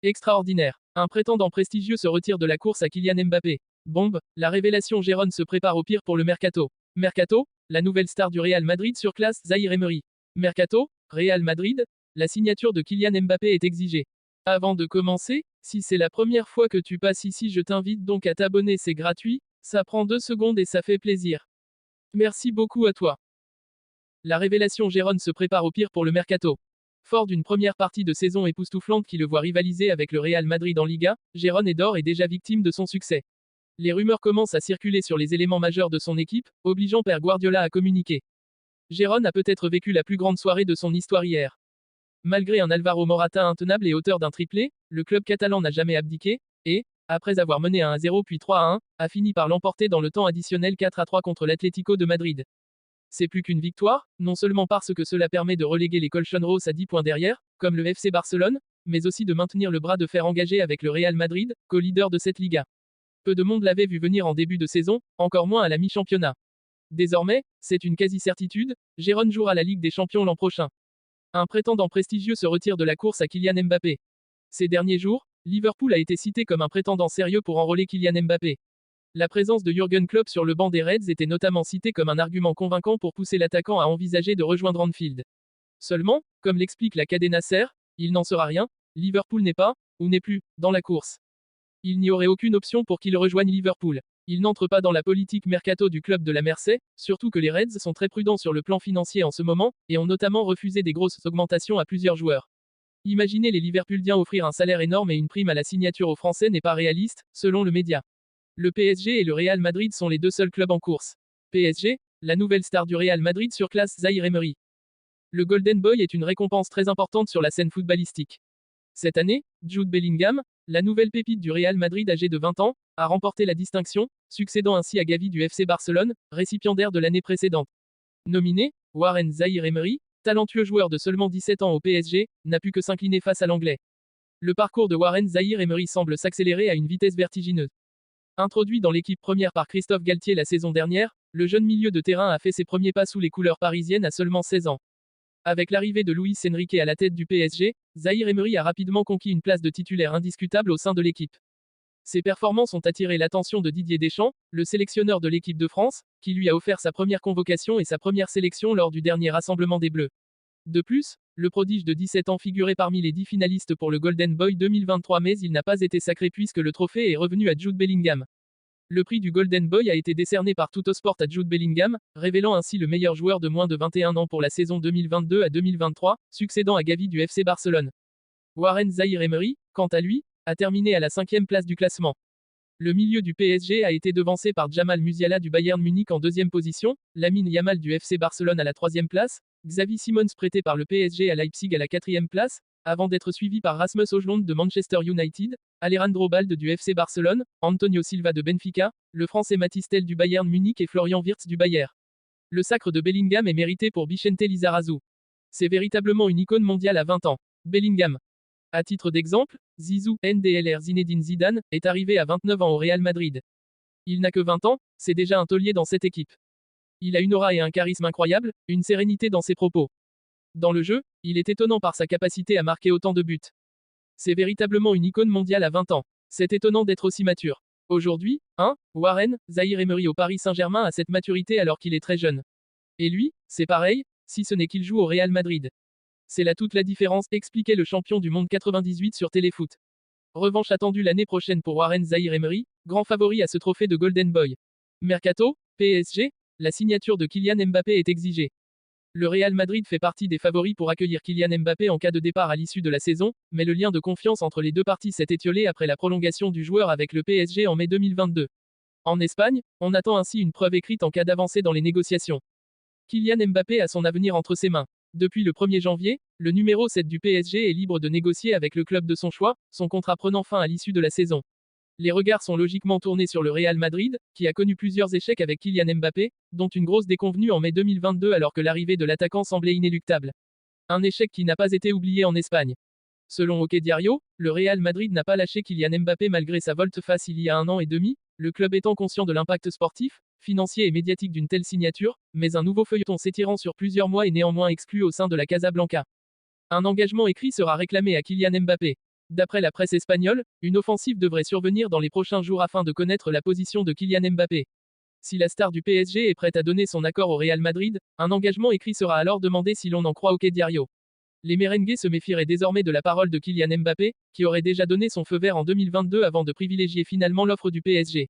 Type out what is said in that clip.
Extraordinaire. Un prétendant prestigieux se retire de la course à Kylian Mbappé. Bombe, la révélation Gérone se prépare au pire pour le mercato. Mercato, la nouvelle star du Real Madrid surclasse Zahir Emery. Mercato, Real Madrid, la signature de Kylian Mbappé est exigée. Avant de commencer, si c'est la première fois que tu passes ici, je t'invite donc à t'abonner, c'est gratuit, ça prend 2 secondes et ça fait plaisir. Merci beaucoup à toi. La révélation Gérone se prépare au pire pour le mercato. Fort d'une première partie de saison époustouflante qui le voit rivaliser avec le Real Madrid en Liga, Gérone est d'or et déjà victime de son succès. Les rumeurs commencent à circuler sur les éléments majeurs de son équipe, obligeant Pep Guardiola à communiquer. Gérone a peut-être vécu la plus grande soirée de son histoire hier. Malgré un Alvaro Morata intenable et auteur d'un triplé, le club catalan n'a jamais abdiqué, et, après avoir mené à 1-0 puis 3-1, a fini par l'emporter dans le temps additionnel 4-3 contre l'Atlético de Madrid. C'est plus qu'une victoire, non seulement parce que cela permet de reléguer les Colchoneros à 10 points derrière, comme le FC Barcelone, mais aussi de maintenir le bras de fer engagé avec le Real Madrid, co-leader de cette Liga. Peu de monde l'avait vu venir en début de saison, encore moins à la mi-championnat. Désormais, c'est une quasi-certitude, Gérone jouera la Ligue des Champions l'an prochain. Un prétendant prestigieux se retire de la course à Kylian Mbappé. Ces derniers jours, Liverpool a été cité comme un prétendant sérieux pour enrôler Kylian Mbappé. La présence de Jürgen Klopp sur le banc des Reds était notamment citée comme un argument convaincant pour pousser l'attaquant à envisager de rejoindre Anfield. Seulement, comme l'explique la Cadena Ser, il n'en sera rien, Liverpool n'est pas, ou n'est plus, dans la course. Il n'y aurait aucune option pour qu'il rejoigne Liverpool. Il n'entre pas dans la politique mercato du club de la Mersey, surtout que les Reds sont très prudents sur le plan financier en ce moment, et ont notamment refusé des grosses augmentations à plusieurs joueurs. Imaginez les Liverpooliens offrir un salaire énorme et une prime à la signature aux Français n'est pas réaliste, selon le média. Le PSG et le Real Madrid sont les deux seuls clubs en course. PSG, la nouvelle star du Real Madrid surclasse Zahir Emery. Le Golden Boy est une récompense très importante sur la scène footballistique. Cette année, Jude Bellingham, la nouvelle pépite du Real Madrid âgé de 20 ans, a remporté la distinction, succédant ainsi à Gavi du FC Barcelone, récipiendaire de l'année précédente. Nominé, Warren Zahir Emery, talentueux joueur de seulement 17 ans au PSG, n'a pu que s'incliner face à l'anglais. Le parcours de Warren Zahir Emery semble s'accélérer à une vitesse vertigineuse. Introduit dans l'équipe première par Christophe Galtier la saison dernière, le jeune milieu de terrain a fait ses premiers pas sous les couleurs parisiennes à seulement 16 ans. Avec l'arrivée de Luis Enrique à la tête du PSG, Zahir Emery a rapidement conquis une place de titulaire indiscutable au sein de l'équipe. Ses performances ont attiré l'attention de Didier Deschamps, le sélectionneur de l'équipe de France, qui lui a offert sa première convocation et sa première sélection lors du dernier rassemblement des Bleus. De plus, le prodige de 17 ans figurait parmi les 10 finalistes pour le Golden Boy 2023, mais il n'a pas été sacré puisque le trophée est revenu à Jude Bellingham. Le prix du Golden Boy a été décerné par Tuttosport à Jude Bellingham, révélant ainsi le meilleur joueur de moins de 21 ans pour la saison 2022 à 2023, succédant à Gavi du FC Barcelone. Warren Zahir Emery, quant à lui, a terminé à la 5e place du classement. Le milieu du PSG a été devancé par Jamal Musiala du Bayern Munich en 2e position, Lamine Yamal du FC Barcelone à la 3e place, Xavi Simons prêté par le PSG à Leipzig à la 4e place, avant d'être suivi par Rasmus Højlund de Manchester United, Alejandro Balde du FC Barcelone, Antonio Silva de Benfica, le Français Mathys Tel du Bayern Munich et Florian Wirtz du Bayern. Le sacre de Bellingham est mérité pour Vicente Lizarazu. C'est véritablement une icône mondiale à 20 ans. Bellingham. À titre d'exemple, Zizou, NDLR Zinedine Zidane, est arrivé à 29 ans au Real Madrid. Il n'a que 20 ans, c'est déjà un taulier dans cette équipe. Il a une aura et un charisme incroyable, une sérénité dans ses propos. Dans le jeu, il est étonnant par sa capacité à marquer autant de buts. C'est véritablement une icône mondiale à 20 ans. C'est étonnant d'être aussi mature. Aujourd'hui, Warren Zahir Emery au Paris Saint-Germain a cette maturité alors qu'il est très jeune. Et lui, c'est pareil, si ce n'est qu'il joue au Real Madrid. C'est là toute la différence, expliquait le champion du monde 98 sur Téléfoot. Revanche attendue l'année prochaine pour Warren Zahir Emery, grand favori à ce trophée de Golden Boy. Mercato, PSG, la signature de Kylian Mbappé est exigée. Le Real Madrid fait partie des favoris pour accueillir Kylian Mbappé en cas de départ à l'issue de la saison, mais le lien de confiance entre les deux parties s'est étiolé après la prolongation du joueur avec le PSG en mai 2022. En Espagne, on attend ainsi une preuve écrite en cas d'avancée dans les négociations. Kylian Mbappé a son avenir entre ses mains. Depuis le 1er janvier, le numéro 7 du PSG est libre de négocier avec le club de son choix, son contrat prenant fin à l'issue de la saison. Les regards sont logiquement tournés sur le Real Madrid, qui a connu plusieurs échecs avec Kylian Mbappé, dont une grosse déconvenue en mai 2022 alors que l'arrivée de l'attaquant semblait inéluctable. Un échec qui n'a pas été oublié en Espagne. Selon OK Diario, le Real Madrid n'a pas lâché Kylian Mbappé malgré sa volte-face il y a 1 an et demi, le club étant conscient de l'impact sportif, financier et médiatique d'une telle signature, mais un nouveau feuilleton s'étirant sur plusieurs mois est néanmoins exclu au sein de la Casablanca. Un engagement écrit sera réclamé à Kylian Mbappé. D'après la presse espagnole, une offensive devrait survenir dans les prochains jours afin de connaître la position de Kylian Mbappé. Si la star du PSG est prête à donner son accord au Real Madrid, un engagement écrit sera alors demandé si l'on en croit OK Diario. Les merengues se méfieraient désormais de la parole de Kylian Mbappé, qui aurait déjà donné son feu vert en 2022 avant de privilégier finalement l'offre du PSG.